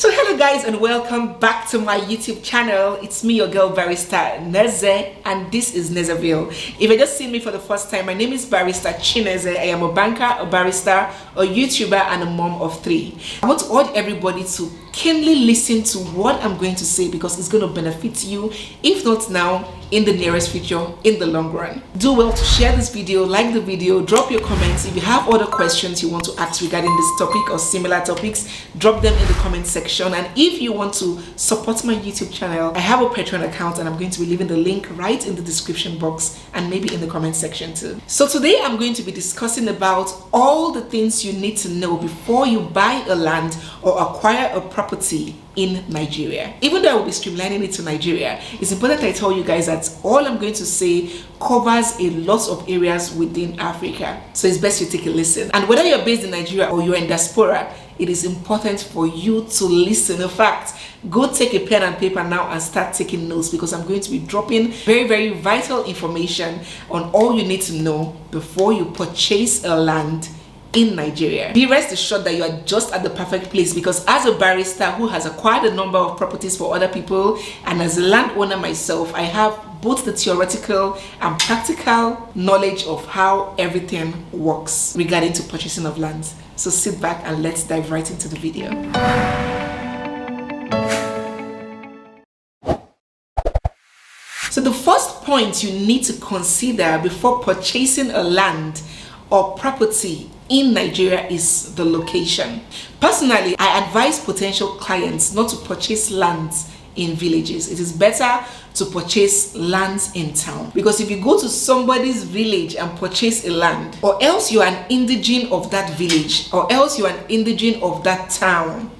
So hello guys and welcome back to my YouTube channel. It's me, your girl Barrister Neze, and this is Nezeville. If you're just seeing me for the first time, my name is Barrister Neze. I am a banker, a barrister, a YouTuber, and a mom of 3. I want to urge everybody to keenly listen to what I'm going to say because it's going to benefit you, if not now, in the nearest future, in the long run. Do well to share this video, like the video, drop your comments. If you have other questions you want to ask regarding this topic or similar topics, drop them in the comment section. And if you want to support my YouTube channel, I have a Patreon account and I'm going to be leaving the link right in the description box and maybe in the comment section too. So today I'm going to be discussing about all the things you need to know before you buy a land or acquire a property in Nigeria. Even though I will be streamlining it to Nigeria, it's important I tell you guys that all I'm going to say covers a lot of areas within Africa. So it's best you take a listen. And whether you're based in Nigeria or you're in diaspora, it is important for you to listen. In fact, go take a pen and paper now and start taking notes because I'm going to be dropping very vital information on all you need to know before you purchase a land in Nigeria. Be rest assured that you are just at the perfect place because as a barrister who has acquired a number of properties for other people and as a landowner myself, I have both the theoretical and practical knowledge of how everything works regarding to purchasing of lands. So sit back and let's dive right into the video. So the first point you need to consider before purchasing a land or property in Nigeria is the location. Personally, I advise potential clients not to purchase lands in villages. It is better to purchase lands in town because if you go to somebody's village and purchase a land, or else you are an indigene of that village, or else you are an indigene of that town.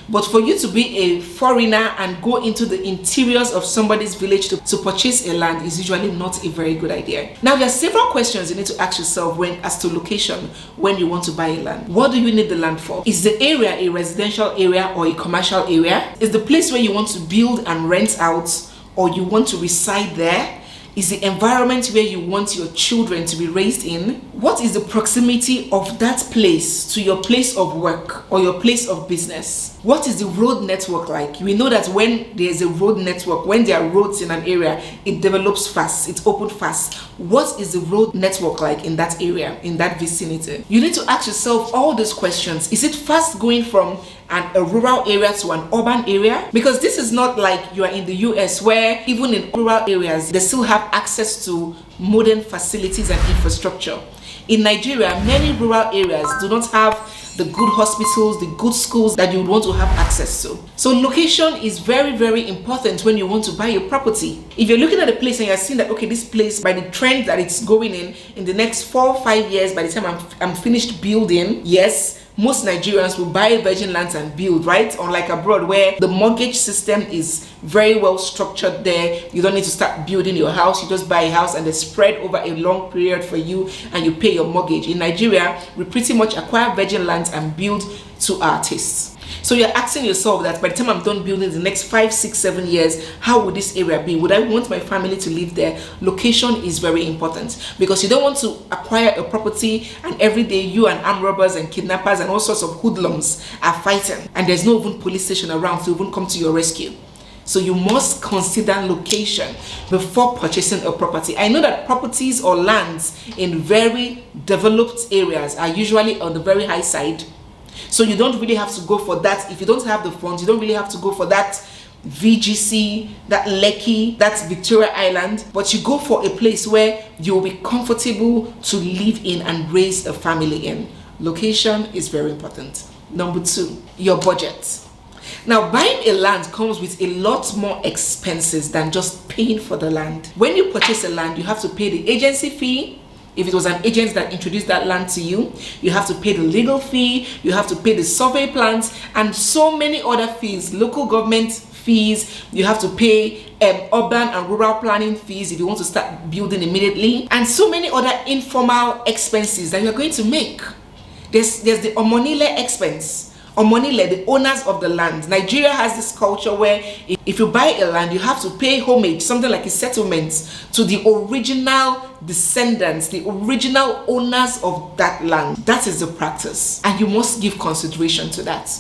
But for you to be a foreigner and go into the interiors of somebody's village to purchase a land is usually not a very good idea. Now, there are several questions you need to ask yourself as to location when you want to buy a land. What do you need the land for? Is the area a residential area or a commercial area? Is the place where you want to build and rent out or you want to reside there? Is the environment where you want your children to be raised in? What is the proximity of that place to your place of work or your place of business? What is the road network like? We know that when there's a road network, when there are roads in an area, it develops fast, it's opened fast. What is the road network like in that area, in that vicinity? You need to ask yourself all those questions. Is it fast going from a rural area to an urban area? Because this is not like you are in the US where even in rural areas they still have access to modern facilities and infrastructure. In Nigeria, many rural areas do not have the good hospitals, the good schools that you would want to have access to. So location is very important when you want to buy a property. If you're looking at a place and you're seeing that, okay, this place, by the trend that it's going in the next 4 or 5 years, by the time I'm finished building, yes, most Nigerians will buy virgin lands and build, right? Unlike abroad where the mortgage system is very well structured there. You don't need to start building your house. You just buy a house and they spread over a long period for you and you pay your mortgage. In Nigeria, we pretty much acquire virgin lands and build to our tastes. So you're asking yourself that by the time I'm done building the next 5, 6, 7 years, how would this area be? Would I want my family to live there? Location is very important because you don't want to acquire a property and every day you and armed robbers and kidnappers and all sorts of hoodlums are fighting and there's no even police station around to even come to your rescue. So you must consider location before purchasing a property. I know that properties or lands in very developed areas are usually on the very high side. So you don't really have to go for that. If you don't have the funds, you don't really have to go for that VGC, that Lekki, that's Victoria Island. But you go for a place where you will be comfortable to live in and raise a family in. Location is very important. Number 2, your budget. Now, buying a land comes with a lot more expenses than just paying for the land. When you purchase a land, you have to pay the agency fee. If it was an agent that introduced that land to you, you have to pay the legal fee, you have to pay the survey plans, and so many other fees, local government fees, you have to pay urban and rural planning fees if you want to start building immediately, and so many other informal expenses that you're going to make. There's the Omonile expense. Omonile, the owners of the land. Nigeria has this culture where if you buy a land, you have to pay homage, something like a settlement, to the original descendants, the original owners of that land. That is the practice, and you must give consideration to that.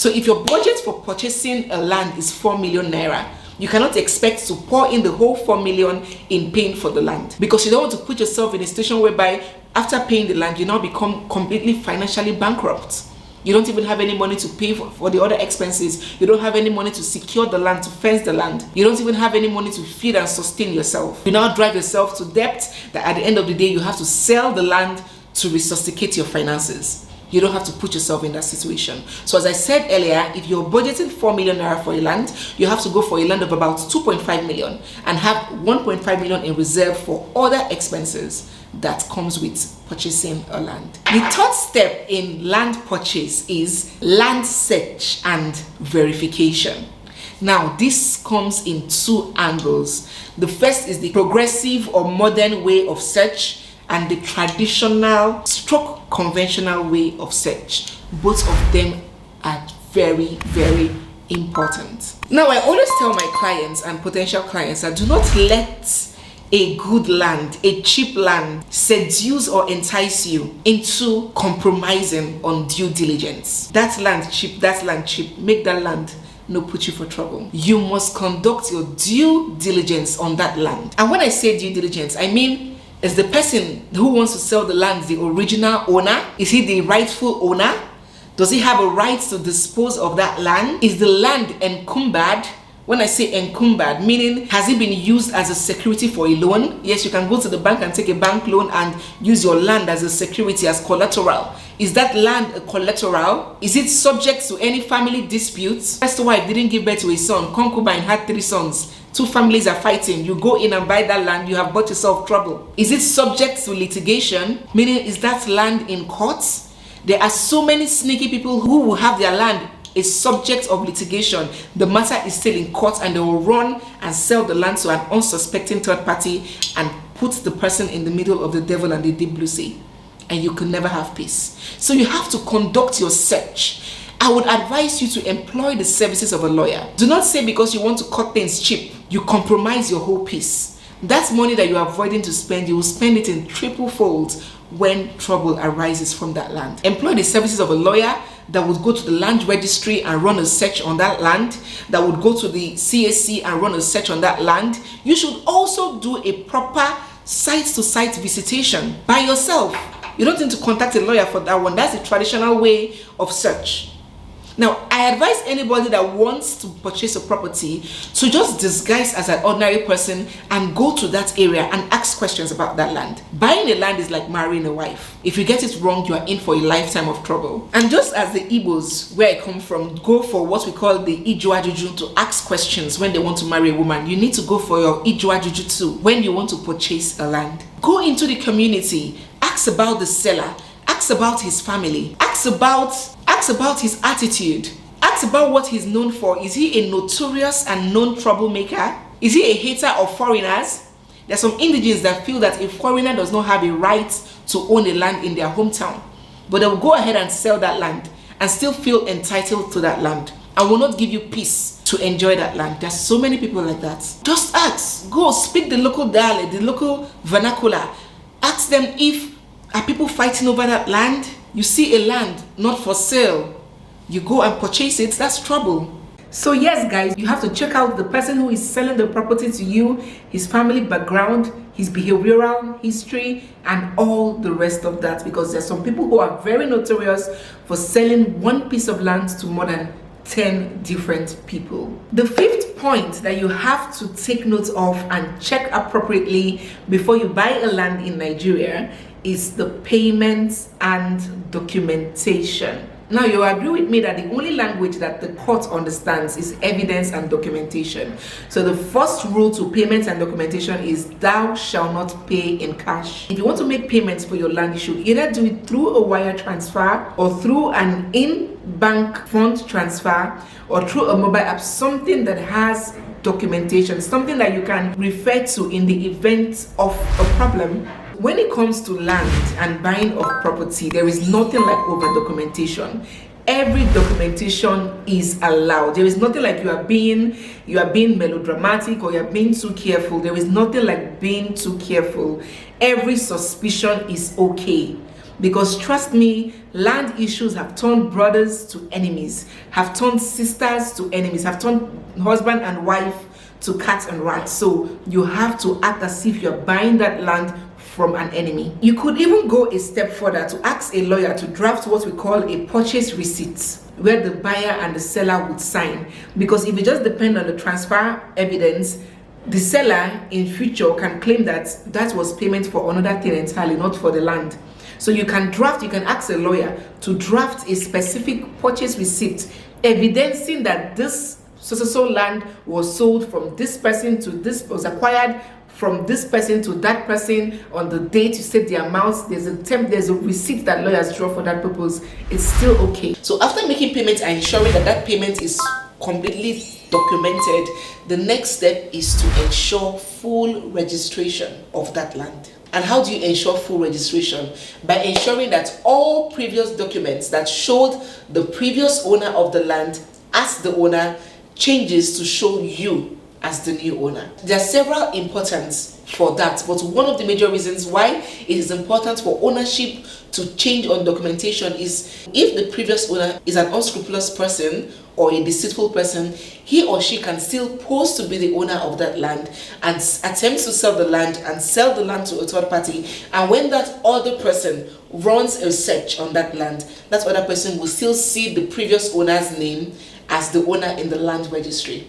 So if your budget for purchasing a land is 4 million naira, you cannot expect to pour in the whole 4 million in paying for the land, because you don't want to put yourself in a situation whereby after paying the land, you now become completely financially bankrupt. You don't even have any money to pay for the other expenses. You don't have any money to secure the land, to fence the land. You don't even have any money to feed and sustain yourself. You now drive yourself to debt that at the end of the day, you have to sell the land to resuscitate your finances. You don't have to put yourself in that situation. So as I said earlier, if you're budgeting 4 million naira for a land, you have to go for a land of about 2.5 million and have 1.5 million in reserve for other expenses that comes with purchasing a land. The third step in land purchase is land search and verification. Now, this comes in two angles. The first is the progressive or modern way of search, and the traditional stroke conventional way of search. Both of them are very, very important. Now, I always tell my clients and potential clients that do not let a good land, a cheap land, seduce or entice you into compromising on due diligence. That land cheap, make that land no put you for trouble. You must conduct your due diligence on that land. And when I say due diligence, I mean, is the person who wants to sell the land the original owner? Is he the rightful owner? Does he have a right to dispose of that land? Is the land encumbered? When I say encumbered, meaning has it been used as a security for a loan? Yes, you can go to the bank and take a bank loan and use your land as a security, as collateral. Is that land a collateral? Is it subject to any family disputes? First wife didn't give birth to a son. Concubine had 3 sons. 2 families are fighting. You go in and buy that land, you have bought yourself trouble. Is it subject to litigation? Meaning, is that land in courts? There are so many sneaky people who will have their land a subject of litigation. The matter is still in court and they will run and sell the land to an unsuspecting third party and put the person in the middle of the devil and the deep blue sea. And you can never have peace. So you have to conduct your search. I would advise you to employ the services of a lawyer. Do not say because you want to cut things cheap, you compromise your whole peace. That money that you are avoiding to spend, you will spend it in triple folds when trouble arises from that land. Employ the services of a lawyer that would go to the land registry and run a search on that land, that would go to the CAC and run a search on that land. You should also do a proper site-to-site visitation by yourself. You don't need to contact a lawyer for that one. That's the traditional way of search. Now, I advise anybody that wants to purchase a property to just disguise as an ordinary person and go to that area and ask questions about that land. Buying a land is like marrying a wife. If you get it wrong, you are in for a lifetime of trouble. And just as the Igbos, where I come from, go for what we call the Ijuajuju to ask questions when they want to marry a woman, you need to go for your Ijuajuju too when you want to purchase a land. Go into the community, ask about the seller, ask about his family, ask about his attitude, ask about what he's known for. Is he a notorious and known troublemaker? Is he a hater of foreigners? There are some indigenes that feel that a foreigner does not have a right to own a land in their hometown, but they will go ahead and sell that land and still feel entitled to that land and will not give you peace to enjoy that land. There's so many people like that. Just ask, go speak the local dialect, the local vernacular. Ask them if are people fighting over that land. You see a land not for sale, you go and purchase it, that's trouble. So yes guys, you have to check out the person who is selling the property to you, his family background, his behavioral history, and all the rest of that, because there's some people who are very notorious for selling one piece of land to more than 10 different people. The fifth point that you have to take note of and check appropriately before you buy a land in Nigeria is the payments and documentation. Now, you agree with me that the only language that the court understands is evidence and documentation. So the first rule to payments and documentation is thou shalt not pay in cash. If you want to make payments for your land, you should either do it through a wire transfer or through an in-bank fund transfer or through a mobile app, something that has documentation, something that you can refer to in the event of a problem. When it comes to land and buying of property, there is nothing like over documentation. Every documentation is allowed. There is nothing like you are being melodramatic or you are being too careful. There is nothing like being too careful. Every suspicion is okay. Because trust me, land issues have turned brothers to enemies, have turned sisters to enemies, have turned husband and wife to cat and rat. So you have to act as if you're buying that land from an enemy. You could even go a step further to ask a lawyer to draft what we call a purchase receipt, where the buyer and the seller would sign. Because if you just depend on the transfer evidence, the seller in future can claim that that was payment for another thing entirely, not for the land. So you can ask a lawyer to draft a specific purchase receipt evidencing that this so land was sold from this person to this, was acquired from this person to that person on the date you said the amount. There's a receipt that lawyers draw for that purpose. It's still okay. So after making payment and ensuring that that payment is completely documented, the next step is to ensure full registration of that land. And how do you ensure full registration? By ensuring that all previous documents that showed the previous owner of the land as the owner changes to show you as the new owner. There are several importance for that, but one of the major reasons why it is important for ownership to change on documentation is if the previous owner is an unscrupulous person or a deceitful person, he or she can still pose to be the owner of that land and attempts to sell the land and sell the land to a third party. And when that other person runs a search on that land, that other person will still see the previous owner's name as the owner in the land registry.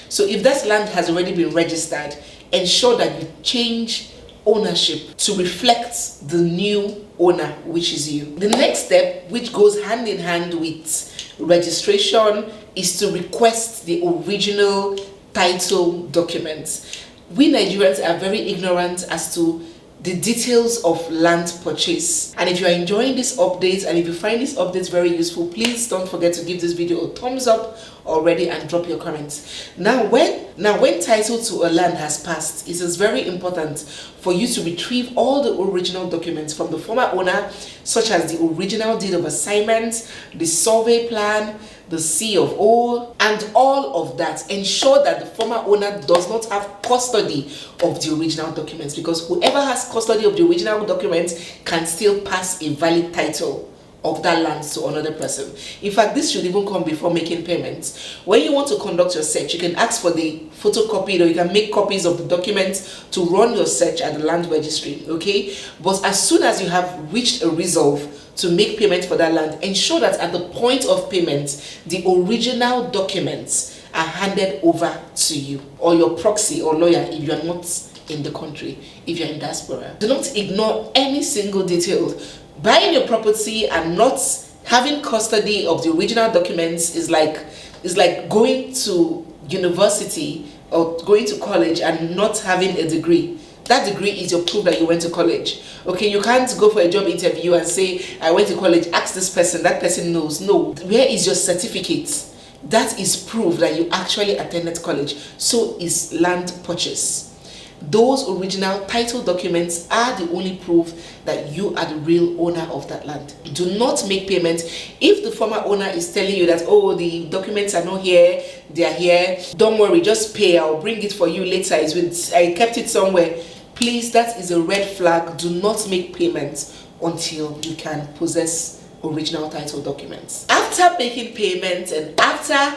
So if that land has already been registered, ensure that you change ownership to reflect the new owner, which is you. The next step, which goes hand in hand with registration, is to request the original title documents. We Nigerians are very ignorant as to the details of land purchase. And if you are enjoying this update and if you find this update very useful, please don't forget to give this video a thumbs up already and drop your comments. Now when title to a land has passed, it is very important for you to retrieve all the original documents from the former owner, such as the original deed of assignment, the survey plan, the C of O, and all of that. Ensure that the former owner does not have custody of the original documents, because whoever has custody of the original documents can still pass a valid title of that land to another person. In fact, this should even come before making payments. When you want to conduct your search, you can ask for the photocopy, or you can make copies of the documents to run your search at the land registry, okay? But as soon as you have reached a resolve to make payment for that land, ensure that at the point of payment, the original documents are handed over to you, or your proxy or lawyer if you are not in the country, if you're in diaspora. Do not ignore any single detail. Buying your property and not having custody of the original documents is like going to university or going to college and not having a degree. That degree is your proof that you went to college. Okay, you can't go for a job interview and say, I went to college, ask this person, that person knows. No, where is your certificate? That is proof that you actually attended college. So is land purchase. Those original title documents are the only proof that you are the real owner of that land. Do not make payment if the former owner is telling you that, oh, the documents are not here, they are here. Don't worry, just pay, I'll bring it for you later. I kept it somewhere. Please, that is a red flag. Do not make payments until you can possess original title documents. After making payments and after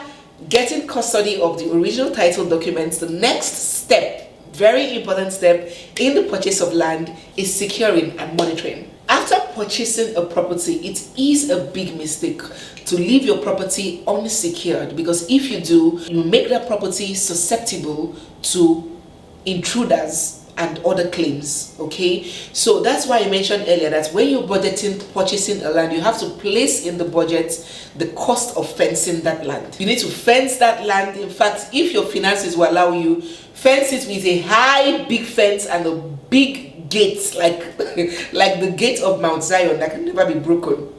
getting custody of the original title documents, the next step, very important step in the purchase of land, is securing and monitoring. After purchasing a property, it is a big mistake to leave your property unsecured, because if you do, you make that property susceptible to intruders and other claims. Okay, so that's why I mentioned earlier that when you're budgeting purchasing a land, you have to place in the budget the cost of fencing that land. You need to fence that land. In fact, if your finances will allow you, fence it with a high big fence and a big gate, like the gate of Mount Zion that can never be broken.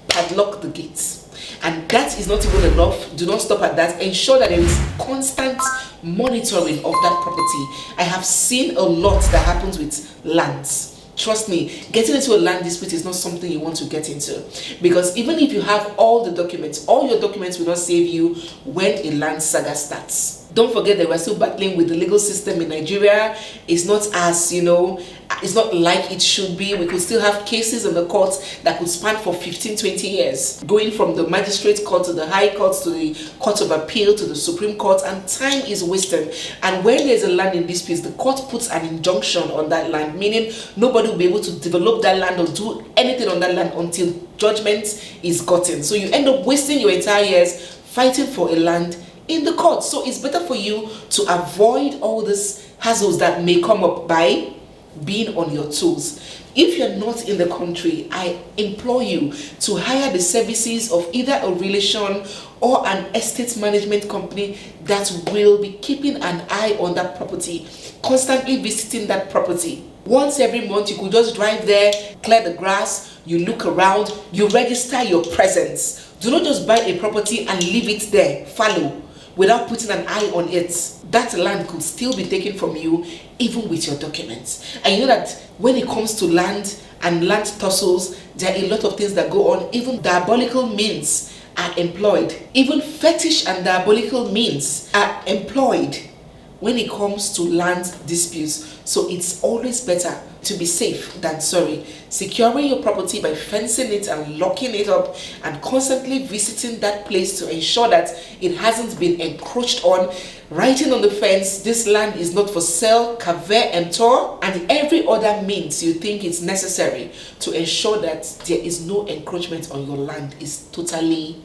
Padlock the gates. And that is not even enough. Do not stop at that. Ensure that there is constant monitoring of that property. I have seen a lot that happens with lands. Trust me, getting into a land dispute is not something you want to get into, because even if you have all the documents, all your documents will not save you when a land saga starts. Don't forget that we're still battling with the legal system in Nigeria. It's not as, It's not like it should be. We could still have cases in the courts that could span for 15-20 years, going from the magistrate court to the high court to the court of appeal to the Supreme Court, and time is wasted. And when there's a land in dispute, the court puts an injunction on that land, meaning nobody will be able to develop that land or do anything on that land until judgment is gotten. So you end up wasting your entire years fighting for a land in the court. So it's better for you to avoid all these hassles that may come up by being on your toes. If you're not in the country, I implore you to hire the services of either a relation or an estate management company that will be keeping an eye on that property, constantly visiting that property. Once every month, you could just drive there, clear the grass, you look around, you register your presence. Do not just buy a property and leave it there, fallow, without putting an eye on it. That land could still be taken from you even with your documents. And you know that when it comes to land and land tussles, there are a lot of things that go on. Even diabolical means are employed. Even fetish and diabolical means are employed when it comes to land disputes. So it's always better to be safe than sorry. Securing your property by fencing it and locking it up and constantly visiting that place to ensure that it hasn't been encroached on, writing on the fence, this land is not for sale, caveat emptor, and every other means you think is necessary to ensure that there is no encroachment on your land is totally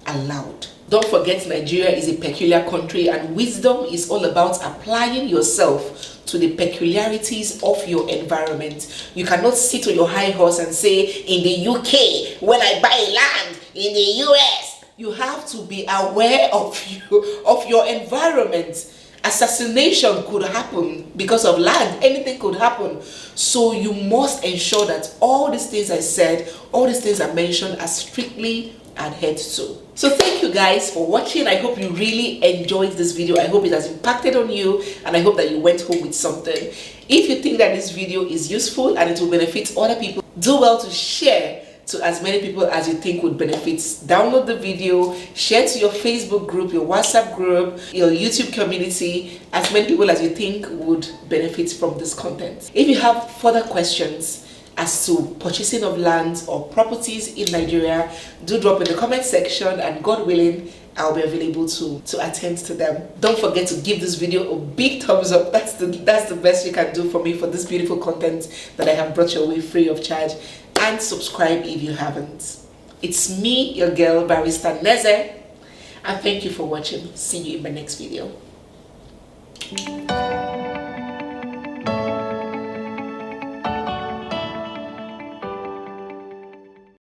allowed. Don't forget, Nigeria is a peculiar country, and wisdom is all about applying yourself to the peculiarities of your environment. You cannot sit on your high horse and say, in the UK, when I buy land, in the US, you have to be aware of your environment. Assassination could happen because of land. Anything could happen. So you must ensure that all these things I said, all these things I mentioned are strictly adhered to. So thank you guys for watching. I hope you really enjoyed this video. I hope it has impacted on you, and I hope that you went home with something. If you think that this video is useful and it will benefit other people, do well to share to as many people as you think would benefit. Download the video, share to your Facebook group, your WhatsApp group, your YouTube community, as many people as you think would benefit from this content. If you have further questions as to purchasing of lands or properties in Nigeria, do drop in the comment section, and God willing, I'll be available to attend to them. Don't forget to give this video a big thumbs up. That's the best you can do for me for this beautiful content that I have brought your way free of charge. And subscribe if you haven't. It's me, your girl, Barrister Neze, and thank you for watching. See you in my next video.